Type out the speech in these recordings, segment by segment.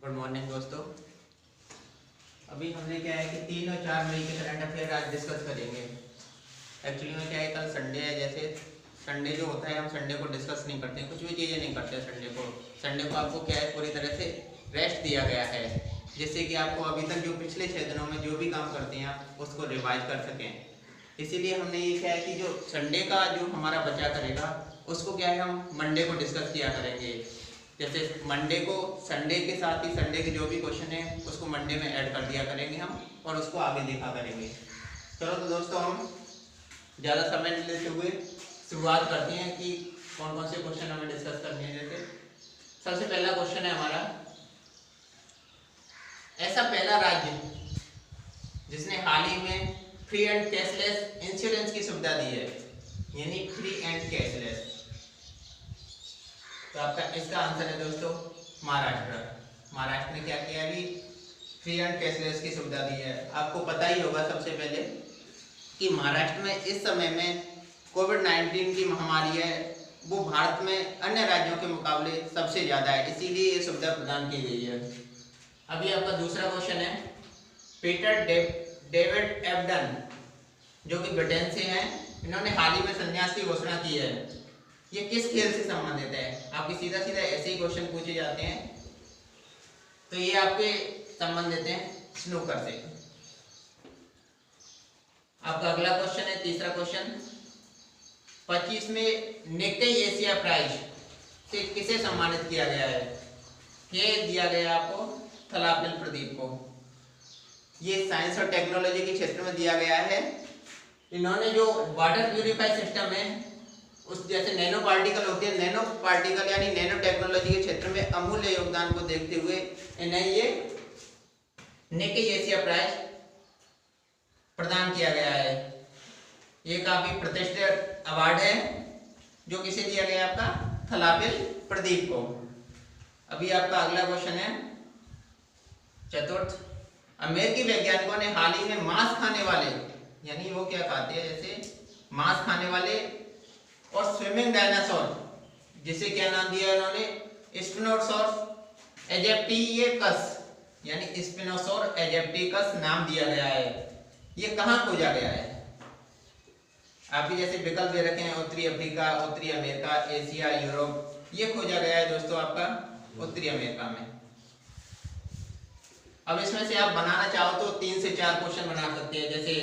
Good morning दोस्तों। अभी हमने क्या है कि 3 और 4 मई के करंट अफेयर आज डिस्कस करेंगे। एक्चुअली में क्या है, कल संडे है। जैसे संडे जो होता है, हम संडे को डिस्कस नहीं करते हैं, कुछ भी चीज़ें नहीं करते हैं संडे को आपको क्या है, पूरी तरह से रेस्ट दिया गया है, जिससे कि आपको अभी तक जो पिछले 6 दिनों में जो भी काम करते हैं आप उसको रिवाइज कर सकें। इसीलिए हमने ये क्या है कि जो संडे का जो हमारा बचा करेगा उसको क्या है, हम मंडे को डिस्कस किया करेंगे। जैसे मंडे को संडे के साथ ही संडे के जो भी क्वेश्चन है उसको मंडे में ऐड कर दिया करेंगे हम, और उसको आगे देखा करेंगे। चलो तो दोस्तों, हम ज़्यादा समय नहीं लेते हुए शुरुआत करते हैं कि कौन कौन से क्वेश्चन हमें डिस्कस करने हैं। जैसे सबसे पहला क्वेश्चन है हमारा, ऐसा पहला राज्य जिसने हाल ही में फ्री एंड कैशलेस इंश्योरेंस की सुविधा दी है, यानी फ्री एंड कैशलेस, तो आपका इसका आंसर है दोस्तों महाराष्ट्र। महाराष्ट्र ने क्या किया, अभी फ्री एंड कैशलेस की सुविधा दी है। आपको पता ही होगा सबसे पहले कि महाराष्ट्र में इस समय में कोविड-19 की महामारी है, वो भारत में अन्य राज्यों के मुकाबले सबसे ज़्यादा है, इसीलिए ये सुविधा प्रदान की गई है। अभी आपका दूसरा क्वेश्चन है, पीटर डेविड एबडन जो कि ब्रिटेन से हैं, इन्होंने हाल ही में संन्यास की घोषणा की है। ये किस खेल से संबंधित है? आपके सीधा सीधा ऐसे ही क्वेश्चन पूछे जाते हैं, तो ये आपके संबंधित हैं स्नूकर से। आपका अगला क्वेश्चन है, तीसरा क्वेश्चन, 25वें निक्केई एशिया प्राइज से किसे सम्मानित किया गया है? ये दिया गया आपको थलापिल प्रदीप को। ये साइंस और टेक्नोलॉजी के क्षेत्र में दिया गया है। इन्होंने जो वाटर प्यूरिफाई सिस्टम है, उस जैसे नैनो पार्टिकल होते हैं, नैनो पार्टिकल यानी नैनो टेक्नोलॉजी के क्षेत्र में अमूल्य योगदान को देखते हुए इन्हें ये निक्केई एशिया प्राइज प्रदान किया गया है। ये काफी प्रतिष्ठित अवार्ड है जो किसे दिया गया, आपका थलापिल प्रदीप को। अभी आपका अगला क्वेश्चन है, चतुर्थ, अमेरिकी वैज्ञानिकों ने हाल ही में मांस खाने वाले, यानी वो क्या खाते हैं, जैसे मांस खाने वाले और स्विमिंग डायनासोर, जिसे क्या नाम दिया उन्होंने, स्पिनोसॉरस इजिप्टिकस, यानी स्पिनोसॉर इजिप्टिकस नाम दिया गया है। ये कहाँ खोजा गया है? आपके जैसे विकल्प दे रखे हैं, उत्तरी अफ्रीका, उत्तरी अमेरिका, एशिया, यूरोप। ये खोजा गया है दोस्तों आपका उत्तरी अमेरिका में। अब इसमें से आप बनाना चाहो तो 3 से 4 क्वेश्चन बना सकते हैं। जैसे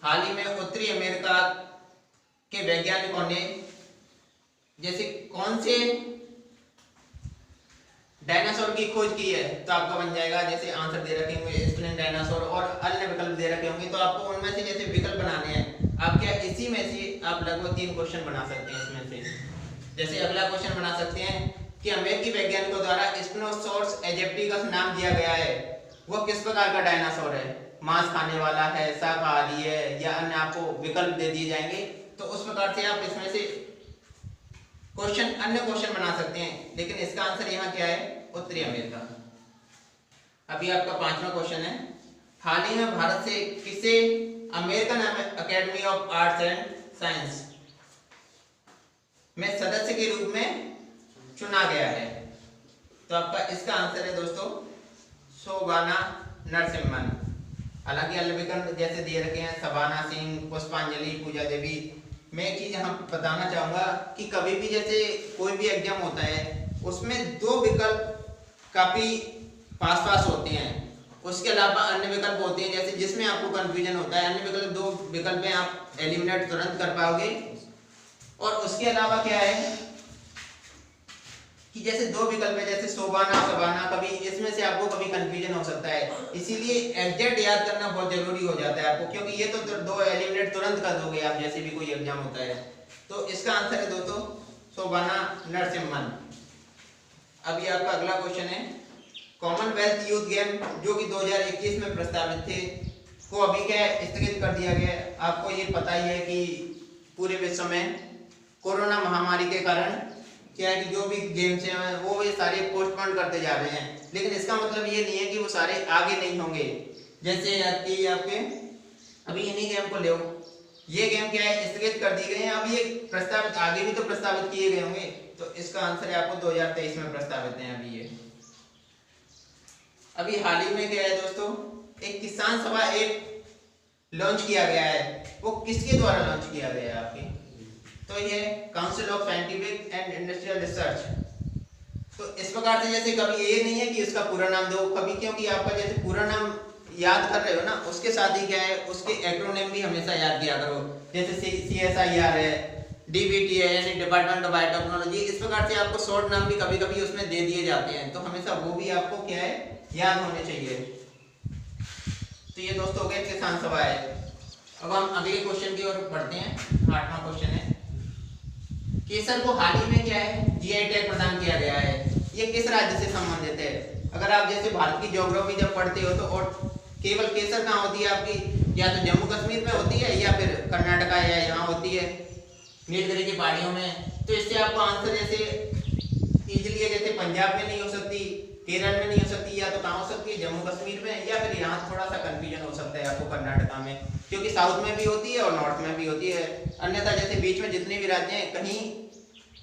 हाल ही में उत्तरी अमेरिका के वैज्ञानिकों ने जैसे कौन से डायनासोर की खोज की है, तो आपका बन जाएगा, जैसे आंसर दे रखे होंगे स्प्लिन डायनासोर और अन्य विकल्प दे रखे होंगे, तो आपको उनमें से जैसे विकल्प बनाने हैं। आप क्या इसी में से आप लगभग 3 क्वेश्चन बना सकते हैं इसमें से। जैसे अगला क्वेश्चन बना सकते हैं कि अमेरिकी वैज्ञानिकों द्वारा स्पिनोसॉरस इजिप्टिकस नाम दिया गया है, वो किस प्रकार का डायनासोर है? मांस खाने वाला है, शाकाहारी है, या अन्य आपको विकल्प दे दिए जाएंगे, तो उस प्रकार से आप इसमें से क्वेश्चन अन्य क्वेश्चन बना सकते हैं। लेकिन इसका आंसर यहाँ क्या है, उत्तरी अमेरिका। अभी आपका 5वां क्वेश्चन है, हाल ही में भारत से किसे American academy of arts and science में सदस्य के रूप में चुना गया है? तो आपका इसका आंसर है दोस्तों शोभाना नरसिम्हन। हालांकि अन्य विकल्प जैसे दिए रखे हैं, शबाना सिंह, पुष्पांजलि, पूजा देवी। मैं एक चीज यहाँ बताना चाहूंगा कि कभी भी जैसे कोई भी एग्जाम होता है, उसमें 2 विकल्प काफी पास पास होते हैं, उसके अलावा अन्य विकल्प होते हैं जैसे जिसमें आपको कंफ्यूजन होता है। अन्य विकल्प 2 विकल्प में आप एलिमिनेट तुरंत कर पाओगे। और उसके अलावा क्या है कि जैसे 2 विकल्प है, जैसे शोभाना, शबाना, कभी इसमें से आपको कभी कंफ्यूजन हो सकता है, इसीलिए एग्जैक्ट याद करना बहुत जरूरी हो जाता है आपको, क्योंकि ये तो 2 एलिमिनेट तुरंत कर दोगे आप जैसे भी कोई एग्जाम होता है। तो इसका आंसर है दोस्तों शोभाना नरसिम्हन। अभी आपका अगला क्वेश्चन है, कॉमनवेल्थ यूथ गेम जो कि 2021 में प्रस्तावित थे, को अभी क्या स्थगित कर दिया गया है। आपको ये पता ही है कि पूरे विश्व में कोरोना महामारी के कारण क्या है कि जो भी गेम्स हैं वो ये सारे पोस्टपोन करते जा रहे हैं। लेकिन इसका मतलब ये नहीं है कि वो सारे आगे नहीं होंगे। जैसे आपके अभी इन्हीं गेम को ले, ये गेम क्या है, स्थगित कर दिए गए हैं। अब ये प्रस्तावित आगे भी तो प्रस्तावित किए गए होंगे, तो इसका आंसर है आपको 2023 में प्रस्तावित है अभी ये। अभी हाल ही में क्या है दोस्तों, एक किसान सभा एक लॉन्च किया गया है। वो किसके द्वारा लॉन्च किया गया है आपके, तो ये council of scientific and industrial research. तो इस प्रकार से जैसे कभी ये नहीं है कि उसका पूरा नाम दो कभी, क्योंकि आपका जैसे पूरा नाम याद कर रहे हो ना, उसके साथ ही क्या है उसके एक्रोनिम भी हमेशा याद किया करो। जैसे CSIR है, DBT है यानी डिपार्टमेंट ऑफ बायोटेक्नोलॉजी। इस प्रकार से आपको शॉर्ट नाम भी कभी कभी उसमें दे दिए जाते हैं, तो हमेशा वो भी आपको क्या है याद होने चाहिए। तो ये दोस्तों हो गया किसान सभा है। अब हम अगले क्वेश्चन की ओर बढ़ते हैं। 8वां क्वेश्चन है, केसर को हाल ही में क्या है GI टैग प्रदान किया गया है। ये किस राज्य से संबंधित है। अगर आप जैसे भारत की ज्योग्राफी जब पढ़ते हो तो और केवल केसर कहाँ होती है आपकी, या तो जम्मू कश्मीर में होती है या फिर कर्नाटका या यहाँ होती है नीलगिरी की पहाड़ियों में। तो इससे आपको आंसर जैसे इजीली है, जैसे पंजाब में नहीं हो सकती, केरल में नहीं हो सकती, या तो कहाँ हो सकती है जम्मू कश्मीर में, या फिर यहाँ थोड़ा सा कंफ्यूजन हो सकता है आपको कर्नाटका में, क्योंकि साउथ में भी होती है और नॉर्थ में भी होती है। अन्यथा जैसे बीच में जितने भी राज्य हैं कहीं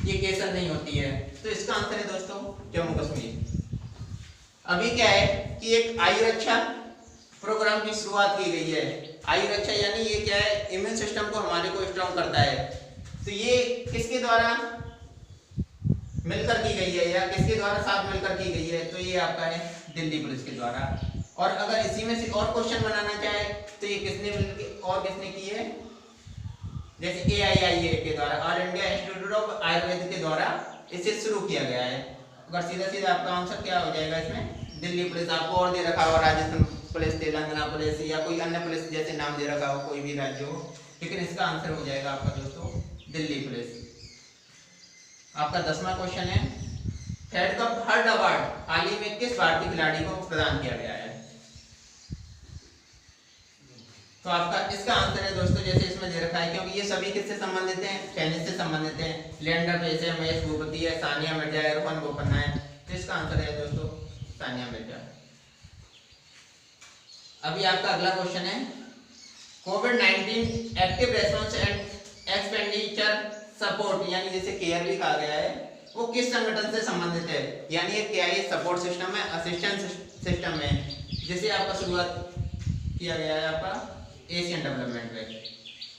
ये केसर नहीं होती है। तो इसका आंसर है दोस्तों जम्मू कश्मीर। अभी क्या है कि एक आयु रक्षा प्रोग्राम की शुरुआत की गई है। आयु रक्षा यानी ये क्या है, इम्यून सिस्टम को हमारे को स्ट्रॉन्ग करता है। तो ये किसके द्वारा मिलकर की गई है या किसके द्वारा साथ मिलकर की गई है, तो ये आपका है दिल्ली पुलिस के द्वारा। और अगर इसी में से और क्वेश्चन बनाना चाहे तो ये किसने मिलकर और किसने की है, जैसे AIIA के द्वारा, all India institute of Ayurveda के द्वारा इसे शुरू किया गया है। अगर सीधा सीधा आपका आंसर क्या हो जाएगा इसमें, दिल्ली पुलिस। आपको और दे रखा हो राजस्थान पुलिस, तेलंगाना पुलिस या कोई अन्य पुलिस जैसे नाम दे रखा हो, कोई भी राज्य हो, लेकिन इसका आंसर हो जाएगा आपका दोस्तों दिल्ली पुलिस। आपका 10वां क्वेश्चन है, फेड कप हर्ट अवार्ड हाल ही में किस भारतीय खिलाड़ी को प्रदान किया गया है। तो आपका इसका आंसर है दोस्तों जैसे इसमें दे रखा है, क्योंकि ये सभी किससे संबंधित हैं, टेनिस से संबंधित हैं। लिएंडर पेस है, महेश भूपति है, सानिया मिर्जा है, रोहन बोपन्ना है। तो इसका आंसर है दोस्तों सानिया मिर्जा। अभी आपका अगला क्वेश्चन है, कोविड-19 active response and expenditure support यानी जिसे केयर भी कहा गया है, वो किस संगठन से संबंधित है। यानी ये क्या है, सपोर्ट सिस्टम है, असिस्टेंस सिस्टम है, जिसे आपका शुरुआत किया गया है आपका एशियन डेवलपमेंट बैंक।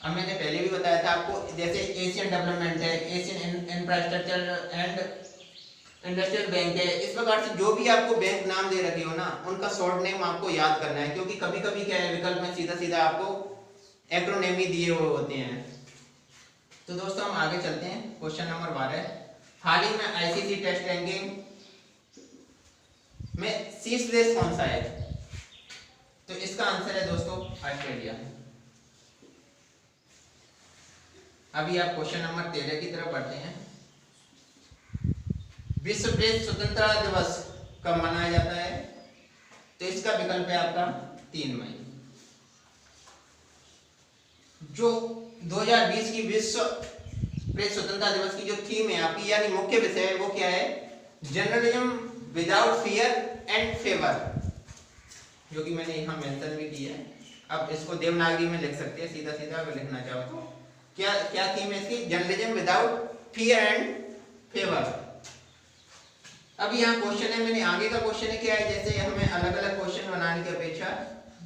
अब मैंने पहले भी बताया था आपको, जैसे एशियन डेवलपमेंट है, Asian infrastructure and industrial bank है। इस प्रकार से जो भी आपको बैंक नाम दे रखे हो ना, उनका शॉर्ट नेम आपको याद करना है, क्योंकि कभी कभी क्या है विकल्प में सीधा सीधा आपको एक्रोनिम ही दिए हुए होते हैं। तो दोस्तों हम आगे चलते हैं। क्वेश्चन नंबर 12, हाल ही में ICC टेस्ट रैंकिंग में शीर्ष देश कौन सा है। तो इसका आंसर है दोस्तों ऑस्ट्रेलिया। अभी आप क्वेश्चन नंबर 13 की तरफ बढ़ते हैं। विश्व प्रेस स्वतंत्रता दिवस कब मनाया जाता है। तो इसका विकल्प है आपका 3 मई। जो 2020 की विश्व प्रेस स्वतंत्रता दिवस की जो थीम है आपकी यानी मुख्य विषय है वो क्या है, journalism without fear and favour, जो कि मैंने यहाँ मेंशन भी की है। अब इसको देवनागरी में लिख सकते हैं सीधा सीधा अगर लिखना चाहो तो। क्या क्या थीम है इसकी, journalism without fear and favour. अब यहाँ क्वेश्चन है, मैंने आगे का क्वेश्चन है क्या है, जैसे हमें अलग अलग क्वेश्चन बनाने की अपेक्षा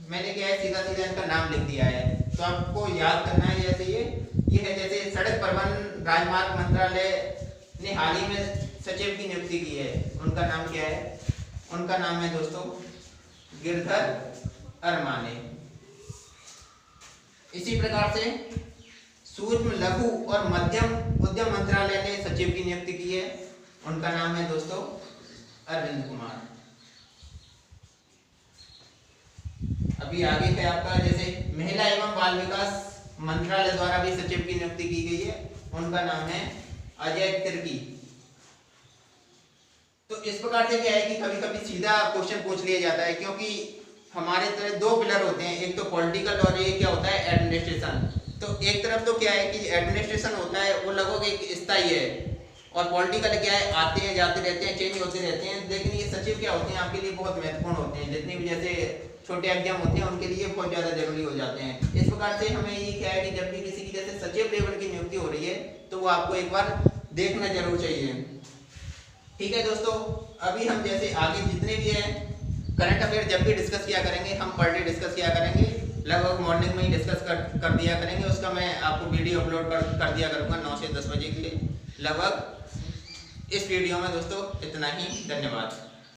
मैंने क्या है सीधा सीधा इनका नाम लिख दिया है। तो आपको याद करना है, जैसे ये है जैसे सड़क परिवहन राजमार्ग मंत्रालय ने हाल ही में सचिव की नियुक्ति की है, उनका नाम क्या है, उनका नाम है दोस्तों गिरधर अरमाने। इसी प्रकार से सूक्ष्म लघु और मध्यम उद्यम मंत्रालय ने सचिव की नियुक्ति की है, उनका नाम है दोस्तों अरविंद कुमार। अभी आगे है आपका जैसे महिला एवं बाल विकास मंत्रालय द्वारा भी सचिव की नियुक्ति की गई है, उनका नाम है अजय तिर्की। तो इस प्रकार से क्या है कि कभी कभी सीधा क्वेश्चन पूछ लिया जाता है, क्योंकि हमारे तरह 2 पिलर होते हैं, एक तो पॉलिटिकल और एक क्या होता है एडमिनिस्ट्रेशन। तो एक तरफ तो क्या है कि एडमिनिस्ट्रेशन होता है वो लगभग एक स्थायी है, और पॉलिटिकल क्या है आते हैं जाते रहते हैं, चेंज होते रहते हैं। लेकिन ये सचिव क्या होते हैं आपके लिए बहुत महत्वपूर्ण होते हैं, जितने भी जैसे छोटे एग्जाम होते हैं उनके लिए बहुत ज़्यादा जरूरी हो जाते हैं। इस प्रकार से हमें ये क्या है कि जब भी किसी की जैसे सचिव लेवल की नियुक्ति हो रही है तो वो आपको एक बार देखना जरूर चाहिए। ठीक है दोस्तों, अभी हम जैसे आगे जितने भी हैं करंट अफेयर जब भी डिस्कस किया करेंगे हम पर डे डिस्कस किया करेंगे, लगभग मॉर्निंग में ही डिस्कस कर दिया करेंगे। उसका मैं आपको वीडियो अपलोड कर दिया करूँगा 9 से 10 बजे के लिए लगभग। इस वीडियो में दोस्तों इतना ही, धन्यवाद।